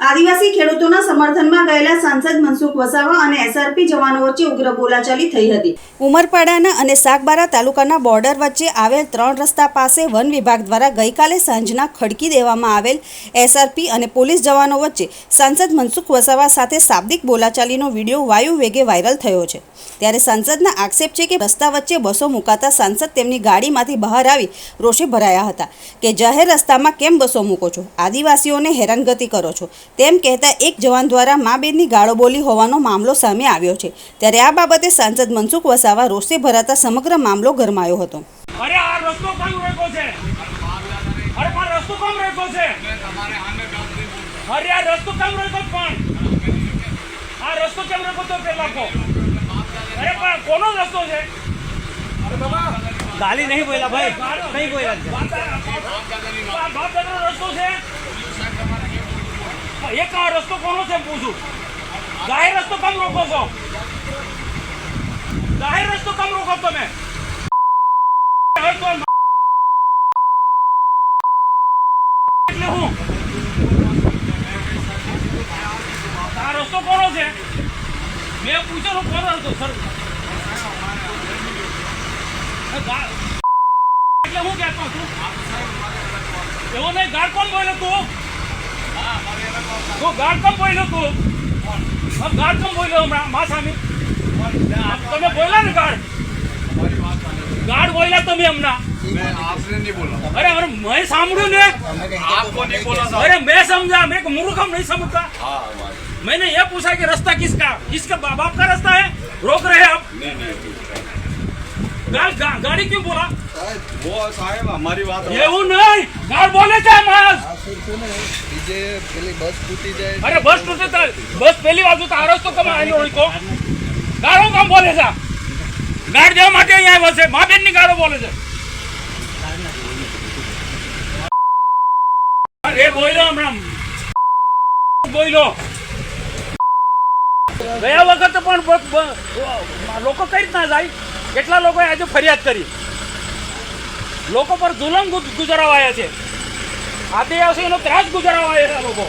આદિવાસી ખેડૂતોના સમર્થનમાં ગયેલા સાંસદ મનસુખ વસાવા અને એસઆરપી જવાનો વચ્ચે ઉગ્ર બોલાચાલી થઈ હતી। ઉમરપાડાના અને સાગબારા તાલુકાના બોર્ડર વચ્ચે આવેલ 3 રસ્તા પાસે વન વિભાગ દ્વારા ગઈકાલે સાંજના ખડકી દેવામાં આવેલ એસઆરપી અને પોલીસ જવાનો વચ્ચે સાંસદ મનસુખ વસાવા સાથે શાબ્દિક બોલાચાલીનો વિડીયો વાયુ વેગે વાયરલ થયો છે। ત્યારે સાંસદના આક્ષેપ છે કે રસ્તા વચ્ચે બસો મુકાતા સાંસદ તેમની ગાડીમાંથી બહાર આવી રોષે ભરાયા હતા કે જાહેર રસ્તામાં કેમ બસો મૂકો છો, આદિવાસીઓને હેરાનગતિ કરો છો તેમ કહેતા એક જવાન દ્વારા મા બેનની ગાળો બોલી હોવાનો મામલો સામે આવ્યો છે। ત્યારે આ બાબતે સાંસદ મનસુખ વસાવા રોષે ભરાતા સમગ્ર મામલો ગરમાયો હતો। અરે આ રસ્તો કેમ રોક્યો છે? અરે પણ રસ્તો કેમ રોક્યો છે? અરે આ રસ્તો કેમ રોક્યો પણ? આ રસ્તો કેમ રોક્યો તો પેલા કો? અરે પણ કોનો રસ્તો છે? અરે બાબા ગાલી નહીં બોલા ભાઈ, નહીં બોલા બાપ દાદાનો રસ્તો છે। એક આ રસ્તો કોનો છે પૂછું? જાહેર રસ્તો કેમ રોકો છો? જાહેર રસ્તો કેમ રોકો તમે? એટલે હું આ રસ્તો કોનો છે? મેં પૂછેલું કોનો રસ્તો સર? એટલે હું કહેતો છું એવો નહીં। ગાડ કોણ બોલે તું? ગાડ કોણ બોલ્યો તું? ગાડ કોણ બોલ્યો હમણાં મા સામે? તમે બોલ્યા ને ગાડ? ગાડ બોલ્યા તમે હમણાં? मैं आपने नहीं बोला। अरे अरे मैं सामड़ू ने आपको नहीं बोला था। अरे मैं समझा, मैं मूर्ख हम नहीं समझता। हाँ मैंने ये पूछा कि रास्ता किसका? किसका बाप का रास्ता है? रोक रहे आप? नहीं गाड़ी क्यों बोला? वो साहब हमारी बात ये वो नहीं गाड़ बोले थे मास। डीजे पहले बस टूटी जाए। अरे बस टूटे था, बस पहली बात तो आरस तो कम आई होई को गाड़ो कम बोले था। गाड़ देवा માટે અહીંયા આવ્યા છે, મા બેન ની ગાડો બોલે છે। અરે બોલ્યો હમણાં બોલ્યો ગયા વખત પણ લોકો કઈ રીતના જાય? કેટલા લોકોએ આજે ફરિયાદ કરી, લોકો પર જુલમ ગુજારવાયા છે, આદિવાસીઓનો ત્રાસ ગુજારવાયા છે લોકો।